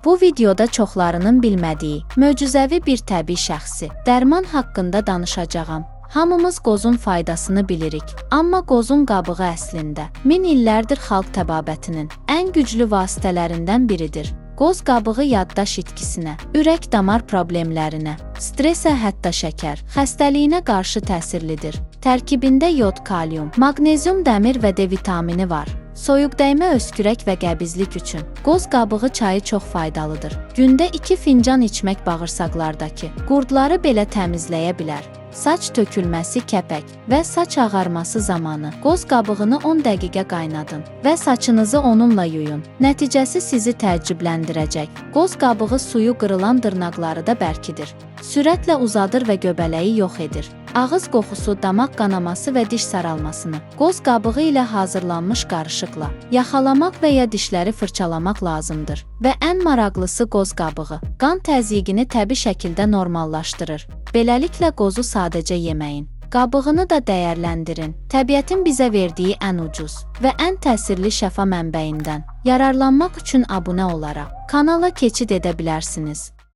Bu videoda çoxlarının bilmədiyi, möcüzəvi bir təbii şəxsi, dərman haqqında danışacağam. Hamımız qozun faydasını bilirik, amma qozun qabığı əslində min illərdir xalq təbabətinin ən güclü vasitələrindən biridir. Qoz qabığı yaddaş itkisinə, ürək-damar problemlərinə, stresə, hətta şəkər xəstəliyinə qarşı təsirlidir. Tərkibində yod, kalium, maqnezium, dəmir və D vitamini var. Soyuqdəymə, öskürək və qəbizlik üçün qoz qabığı çayı çox faydalıdır. Gündə 2 fincan içmək bağırsaqlardakı qurdları belə təmizləyə bilər. Saç tökülməsi, kəpək və saç ağarması zamanı qoz qabığını 10 dəqiqə qaynadın və saçınızı onunla yuyun. Nəticəsi sizi təəccübləndirəcək. Qoz qabığı suyu qırılan dırnaqları da bərkidir. Sürətlə uzadır və göbələyi yox edir. Ağız qoxusu, damaq qanaması və diş saralmasını qoz qabığı ilə hazırlanmış qarışıqla yaxalamaq və ya dişləri fırçalamaq lazımdır. Və ən maraqlısı qoz qabığı qan təzyiqini təbii şəkildə normallaşdırır. Beləliklə qozu sadəcə yeməyin, qabığını da dəyərləndirin. Təbiətin bizə verdiyi ən ucuz və ən təsirli şəfa mənbəyindən yararlanmaq üçün abunə olaraq kanala keçid edə bilərsiniz.